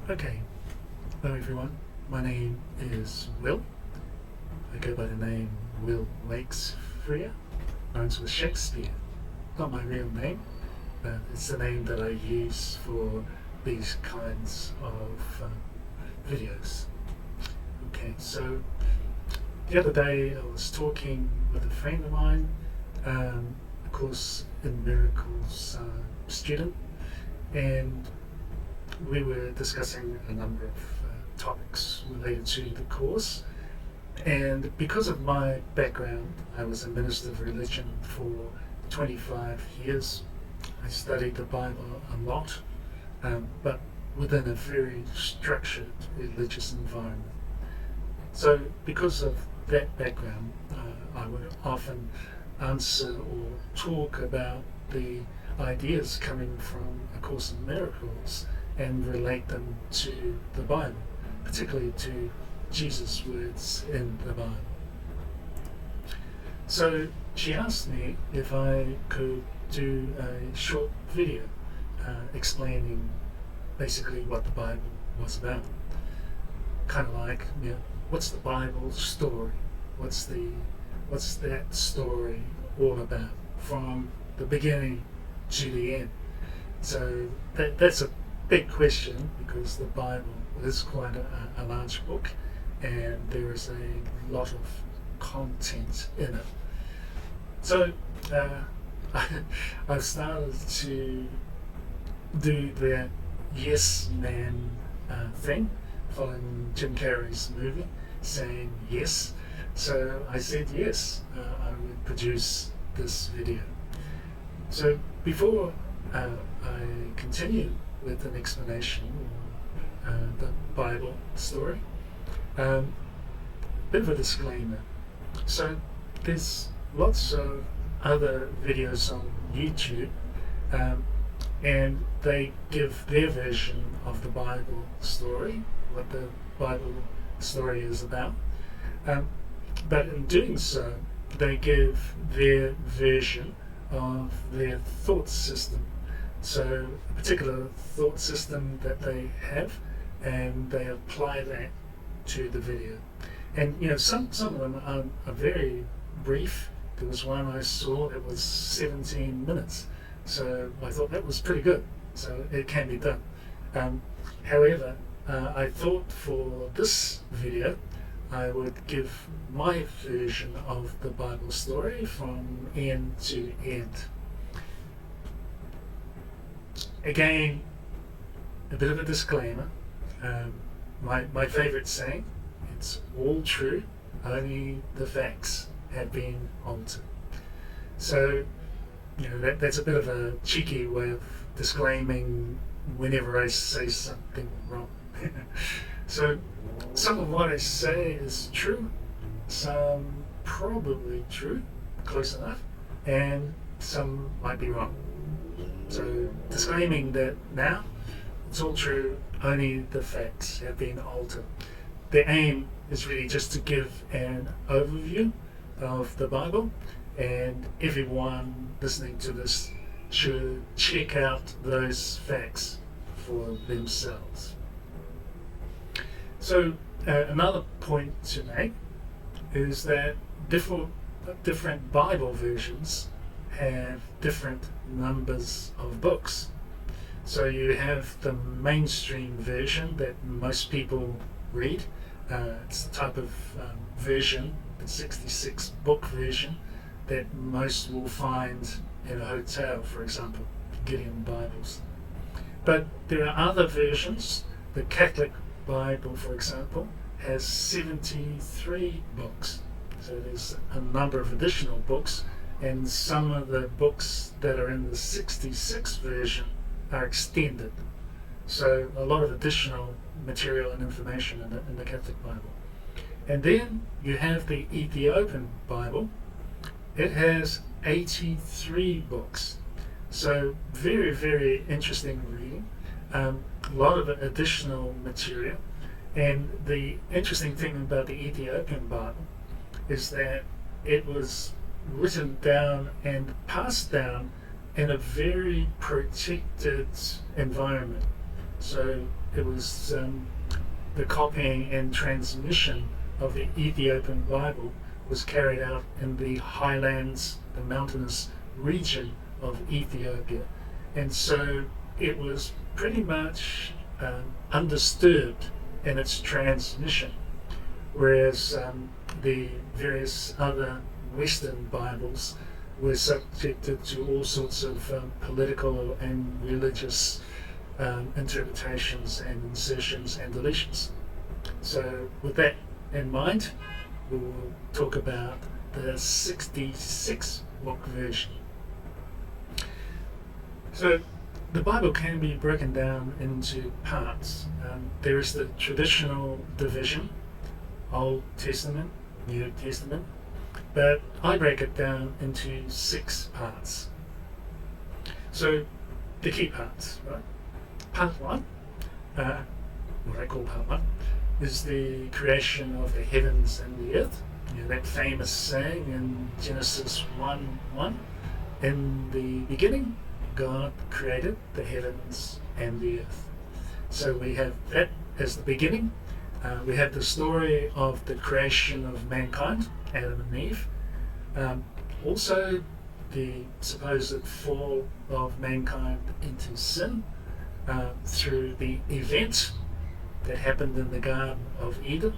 Okay, hello everyone. My name is Will. I go by the name Will Wakesfrere, rhymes with Shakespeare. Not my real name, but it's the name that I use for these kinds of videos. Okay, so the other day I was talking with a friend of mine, of course, in Miracles student, and we were discussing a number of topics related to the course. And because of my background, I was a minister of religion for 25 years. I studied the Bible a lot, but within a very structured religious environment. So because of that background, I would often answer or talk about the ideas coming from A Course in Miracles and relate them to the Bible, particularly to Jesus' words in the Bible. So she asked me if I could do a short video explaining basically what the Bible was about. Kind of like, what's the Bible story? What's that story all about from the beginning to the end? So that's a big question, because the Bible is quite a large book and there is a lot of content in it. So I've started to do the yes man thing, following Jim Carrey's movie, saying yes. So I said yes, I would produce this video. So before I continue with an explanation of the Bible story, bit of a disclaimer. So there's lots of other videos on YouTube, and they give their version of the Bible story, what the Bible story is about. But in doing so, they give their version of their thought system. So a particular thought system that they have, and they apply that to the video. And some of them are very brief. There was one I saw that was 17 minutes. So I thought that was pretty good. So it can be done. However, I thought for this video I would give my version of the Bible story from end to end. Again, a bit of a disclaimer. My favourite saying, it's all true, only the facts have been altered. So, that's a bit of a cheeky way of disclaiming whenever I say something wrong. So, some of what I say is true, some probably true, close enough, and some might be wrong. So, disclaiming that now, it's all true, only the facts have been altered. The aim is really just to give an overview of the Bible, and everyone listening to this should check out those facts for themselves. So another point to make is that different Bible versions have different numbers of books. So you have the mainstream version that most people read. It's the type of version, the 66 book version, that most will find in a hotel, for example, Gideon Bibles. But there are other versions. The Catholic Bible, for example, has 73 books. So there's a number of additional books, and some of the books that are in the 66 version are extended. So a lot of additional material and information in the Catholic Bible. And then you have the Ethiopian Bible. It has 83 books. So very, very interesting reading. A lot of additional material. And the interesting thing about the Ethiopian Bible is that it was written down and passed down in a very protected environment. So it was the copying and transmission of the Ethiopian Bible was carried out in the highlands, the mountainous region of Ethiopia. And so it was pretty much undisturbed in its transmission, whereas the various other Western Bibles were subjected to all sorts of political and religious interpretations and insertions and deletions. So with that in mind, we will talk about the 66 book version. So the Bible can be broken down into parts. There is the traditional division, Old Testament, New Testament, but I break it down into 6 parts. So the key parts, right? Part 1, what I call part 1, is the creation of the heavens and the earth. You know, that famous saying in Genesis 1:1, in the beginning, God created the heavens and the earth. So we have that as the beginning. We have the story of the creation of mankind, Adam and Eve. Also, the supposed fall of mankind into sin through the event that happened in the Garden of Eden,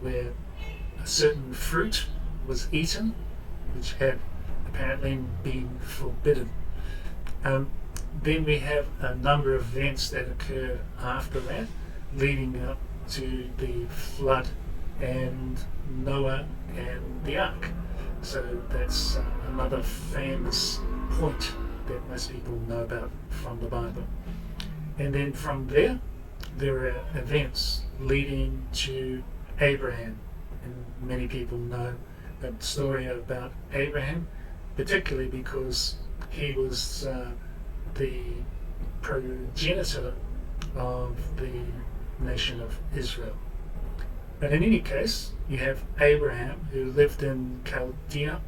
where a certain fruit was eaten, which had apparently been forbidden. Then we have a number of events that occur after that, leading up to the flood and Noah and the ark. So that's another famous point that most people know about from the Bible. And then from there are events leading to Abraham. And many people know that story about Abraham, particularly because he was the progenitor of the nation of Israel. But in any case, you have Abraham, who lived in Chaldea,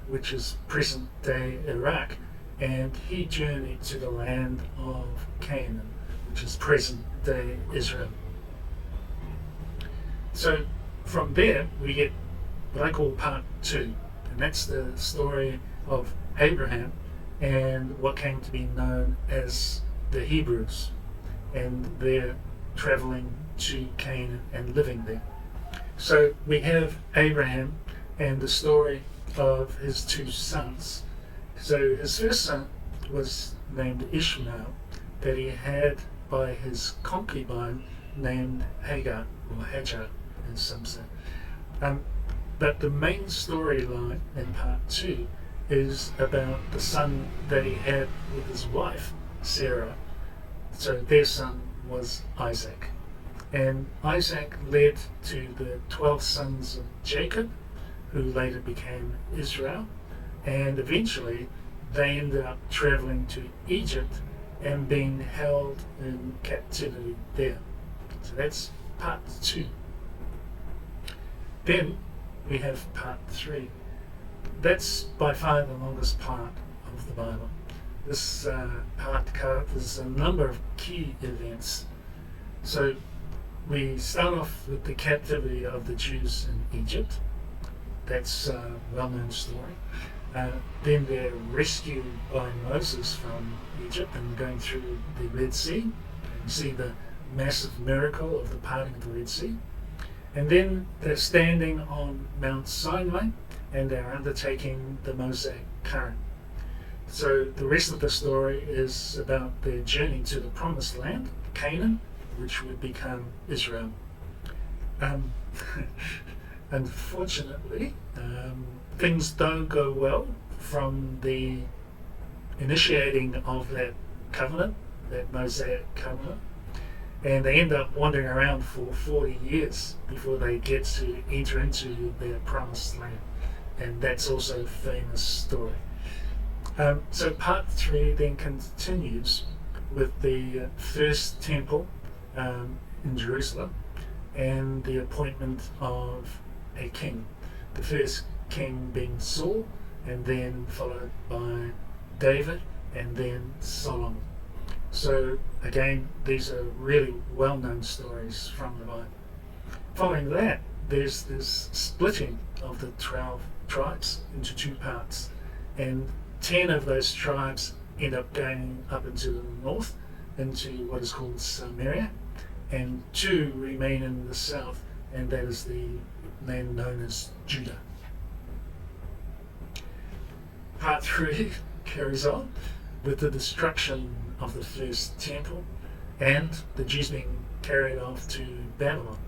which is present-day Iraq, and he journeyed to the land of Canaan, which is present-day Israel. So from there, we get what I call part 2, and that's the story of Abraham and what came to be known as the Hebrews, and their traveling to Canaan and living there. So we have Abraham and the story of his 2 sons. So his first son was named Ishmael, that he had by his concubine named Hagar, or Hajar, as some say. But the main storyline in part 2 is about the son that he had with his wife, Sarah. So their son was Isaac. And Isaac led to the 12 sons of Jacob, who later became Israel. And eventually they ended up traveling to Egypt and being held in captivity there. So that's part 2. Then we have part 3. That's by far the longest part of the Bible. This part covers a number of key events. So we start off with the captivity of the Jews in Egypt. That's a well-known story. Then they're rescued by Moses from Egypt and going through the Red Sea. And you see the massive miracle of the parting of the Red Sea. And then they're standing on Mount Sinai and they're undertaking the Mosaic current. So the rest of the story is about their journey to the Promised Land, Canaan, which would become Israel. Unfortunately, things don't go well from the initiating of that covenant, that Mosaic covenant, and they end up wandering around for 40 years before they get to enter into their Promised Land. And that's also a famous story. So part 3 then continues with the first temple in Jerusalem and the appointment of a king. The first king being Saul, and then followed by David, and then Solomon. So again, these are really well-known stories from the Bible. Following that, there's this splitting of the 12 tribes into two parts, and 10 of those tribes end up going up into the north, into what is called Samaria, and 2 remain in the south, and that is the land known as Judah. Part 3 carries on with the destruction of the first temple and the Jews being carried off to Babylon,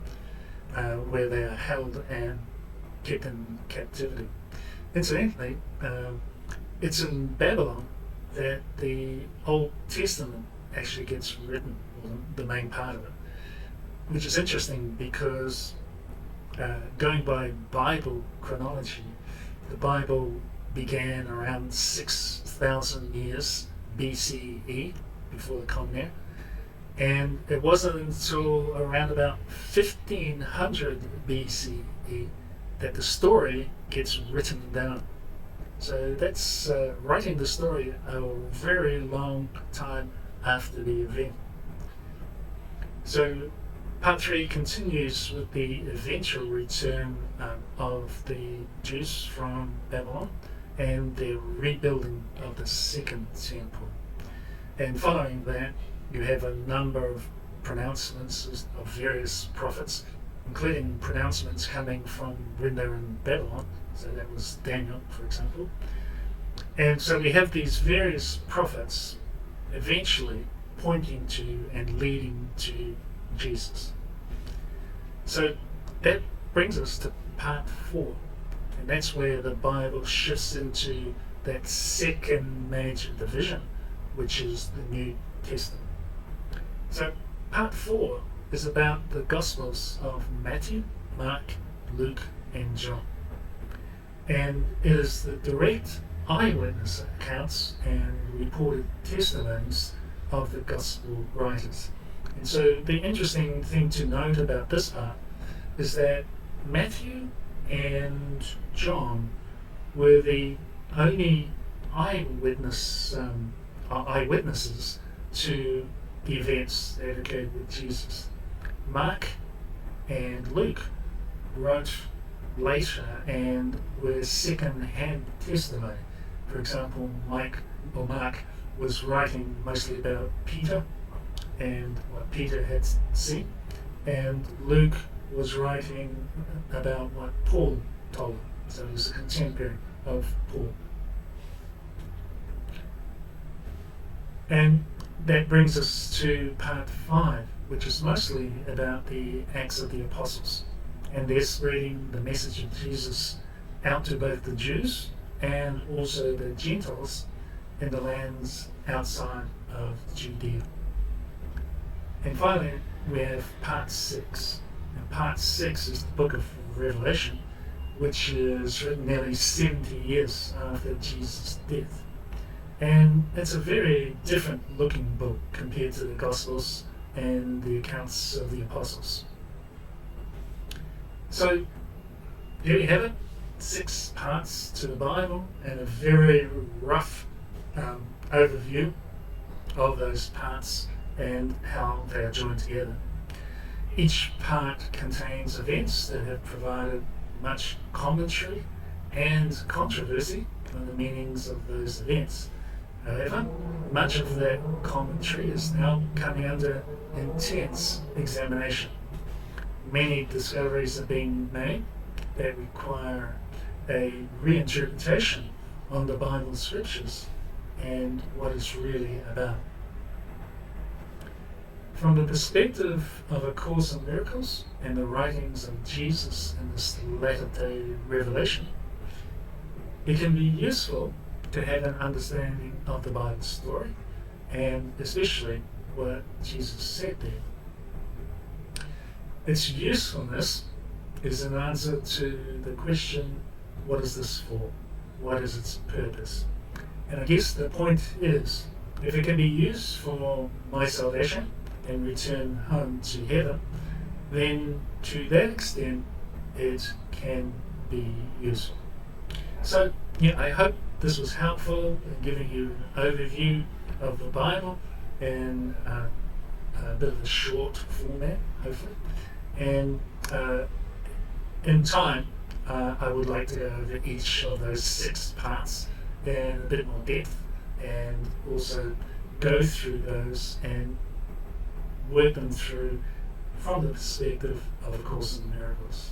where they are held and kept in captivity. Incidentally, it's in Babylon that the Old Testament actually gets written, or the main part of it, which is interesting because going by Bible chronology, the Bible began around 6,000 years BCE, before the Common Era, and it wasn't until around about 1500 BCE that the story gets written down. So that's writing the story a very long time after the event. So part 3 continues with the eventual return of the Jews from Babylon and the rebuilding of the second temple. And following that, you have a number of pronouncements of various prophets, including pronouncements coming from when they were in Babylon. So that was Daniel, for example. And so we have these various prophets eventually pointing to and leading to Jesus. So that brings us to part 4. And that's where the Bible shifts into that second major division, which is the New Testament. So part 4 is about the Gospels of Matthew, Mark, Luke, and John. And it is the direct eyewitness accounts and reported testimonies of the Gospel writers. And so the interesting thing to note about this part is that Matthew and John were the only eyewitnesses to the events that occurred with Jesus. Mark and Luke wrote later and were second-hand testimony. For example, Mark was writing mostly about Peter and what Peter had seen, and Luke was writing about what Paul told him. So he was a contemporary of Paul. And that brings us to part 5, which is mostly about the Acts of the Apostles, and they're spreading the message of Jesus out to both the Jews and also the Gentiles in the lands outside of Judea. And finally, we have part 6. And part 6 is the book of Revelation, which is written nearly 70 years after Jesus' death. And it's a very different looking book compared to the Gospels and the accounts of the Apostles. So here you have it, 6 parts to the Bible and a very rough overview of those parts and how they are joined together. Each part contains events that have provided much commentary and controversy on the meanings of those events. However, much of that commentary is now coming under intense examination. Many discoveries are being made that require a reinterpretation on the Bible scriptures and what it's really about. From the perspective of A Course in Miracles and the writings of Jesus in this latter-day revelation, it can be useful to have an understanding of the Bible story and especially what Jesus said there. Its usefulness is an answer to the question, what is this for? What is its purpose? And I guess the point is, if it can be used for my salvation and return home to heaven, then to that extent it can be useful. So I hope this was helpful in giving you an overview of the Bible in a bit of a short format, hopefully. And in time, I would like to go over each of those 6 parts in a bit more depth, and also go through those and work them through from the perspective of A Course in Miracles.